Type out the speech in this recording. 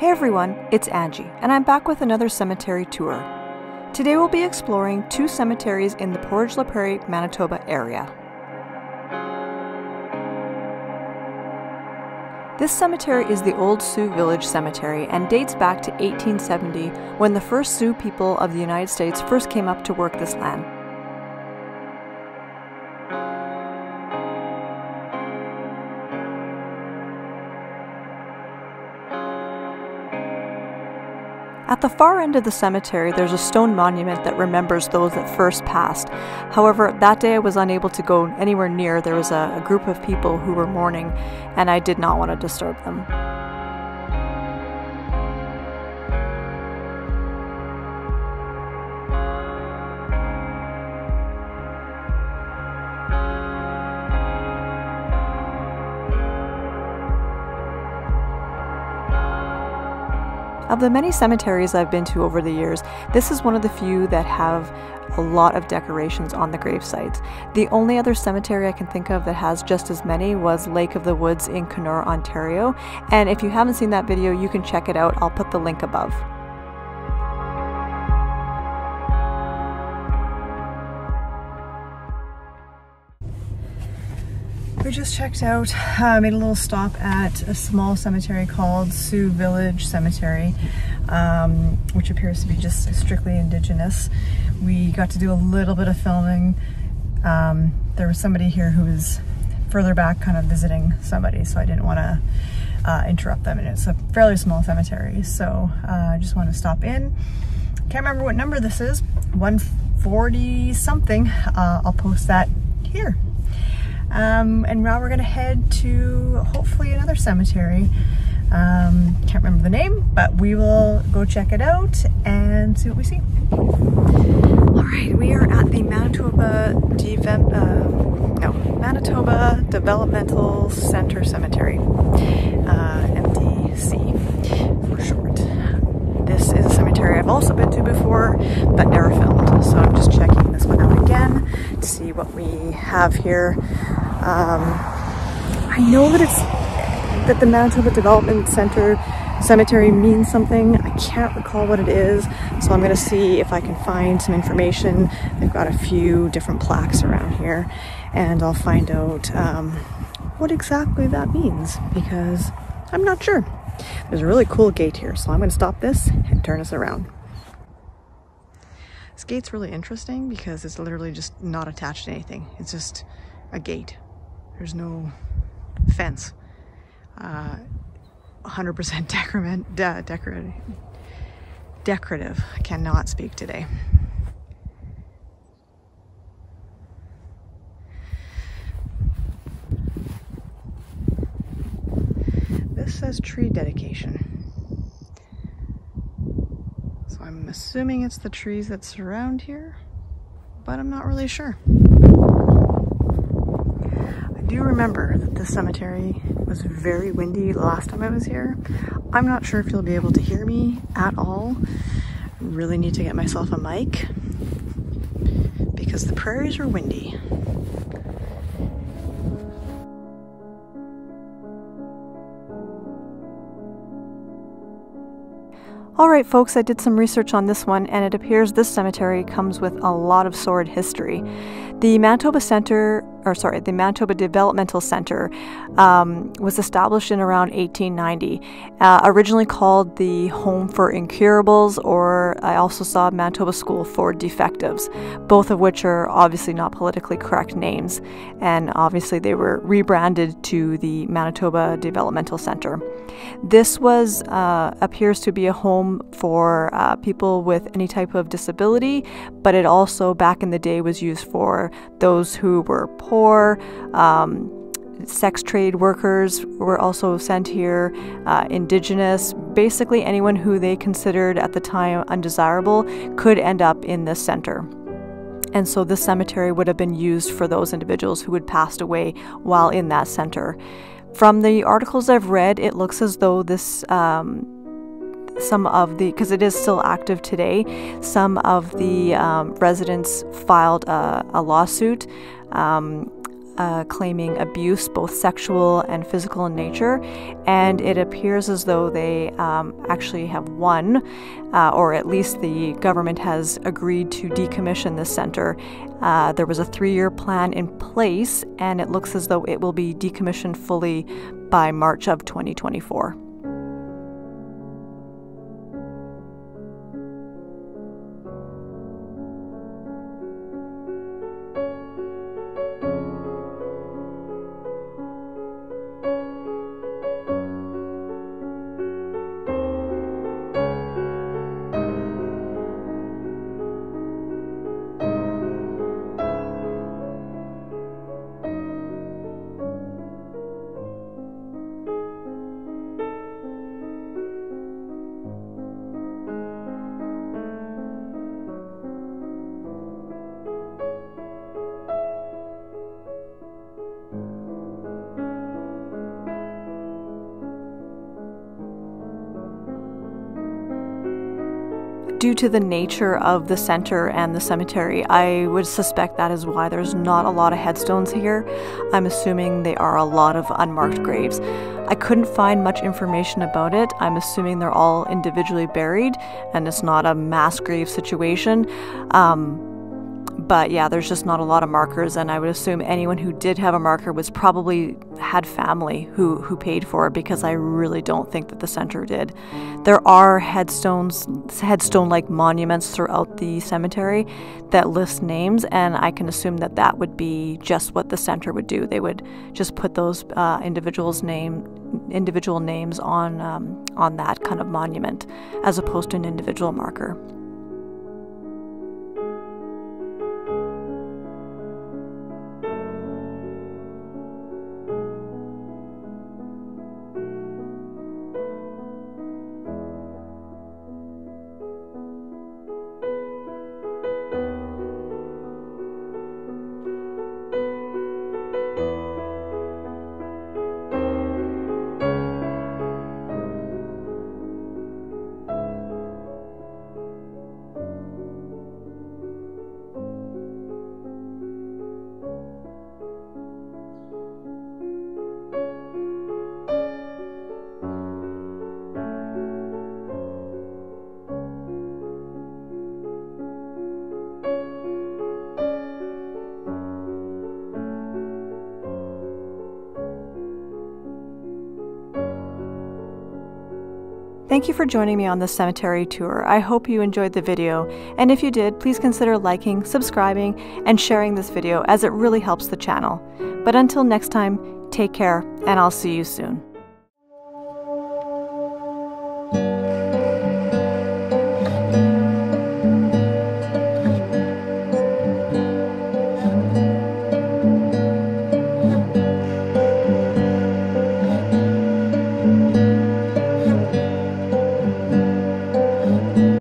Hey everyone, it's Angie, and I'm back with another cemetery tour. Today we'll be exploring two cemeteries in the Portage la Prairie, Manitoba area. This cemetery is the Old Sioux Village Cemetery and dates back to 1870 when the first Sioux people of the United States first came up to work this land. At the far end of the cemetery, there's a stone monument that remembers those that first passed. However, that day I was unable to go anywhere near. There was a group of people who were mourning, and I did not want to disturb them. Of the many cemeteries I've been to over the years, this is one of the few that have a lot of decorations on the grave sites. The only other cemetery I can think of that has just as many was Lake of the Woods in Kenora, Ontario. And if you haven't seen that video, you can check it out. I'll put the link above. We just checked out, made a little stop at a small cemetery called Sioux Village Cemetery, which appears to be just strictly Indigenous. We got to do a little bit of filming. There was somebody here who was further back kind of visiting somebody, so I didn't want to interrupt them, and it's a fairly small cemetery, so I just wanted to stop in. Can't remember what number this is, 140 something. I'll post that here. And now we're gonna head to hopefully another cemetery. Can't remember the name, but we will go check it out and see what we see. All right, we are at the Manitoba Developmental Center Cemetery, MDC for short. This is a cemetery I've also been to before, but never filmed. So I'm just checking this one out again to see what we have here. I know that the Manitoba Development Center Cemetery means something. I can't recall what it is, so I'm gonna see if I can find some information. They've got a few different plaques around here, and I'll find out what exactly that means, because I'm not sure. There's a really cool gate here, so I'm gonna stop this and turn us around. This gate's really interesting because it's literally just not attached to anything. It's just a gate. There's no fence. 100% decorative. I cannot speak today. This says tree dedication. So I'm assuming it's the trees that surround here, but I'm not really sure. I do remember that this cemetery was very windy the last time I was here. I'm not sure if you'll be able to hear me at all. I really need to get myself a mic because the prairies are windy. Alright folks, I did some research on this one, and it appears this cemetery comes with a lot of sordid history. The Manitoba Developmental Center was established in around 1890, originally called the Home for Incurables, or I also saw Manitoba School for Defectives, both of which are obviously not politically correct names, and obviously they were rebranded to the Manitoba Developmental Center. This was appears to be a home for people with any type of disability, but it also back in the day was used for those who were poor. Sex trade workers were also sent here, Indigenous, basically anyone who they considered at the time undesirable could end up in this center. And so this cemetery would have been used for those individuals who had passed away while in that center. From the articles I've read, it looks as though this because it is still active today, some of the residents filed a lawsuit claiming abuse, both sexual and physical in nature, and it appears as though they actually have won, or at least the government has agreed to decommission this center. There was a 3-year plan in place, and it looks as though it will be decommissioned fully by March of 2024. Due to the nature of the center and the cemetery, I would suspect that is why there's not a lot of headstones here. I'm assuming they are a lot of unmarked graves. I couldn't find much information about it. I'm assuming they're all individually buried and it's not a mass grave situation. But yeah, there's just not a lot of markers, and I would assume anyone who did have a marker was probably had family who paid for it, because I really don't think that the center did. There are headstone-like monuments throughout the cemetery that list names, and I can assume that that would be just what the center would do. They would just put those individual names on that kind of monument, as opposed to an individual marker. Thank you for joining me on this cemetery tour. I hope you enjoyed the video, and if you did, please consider liking, subscribing, and sharing this video, as it really helps the channel. But until next time, take care, and I'll see you soon.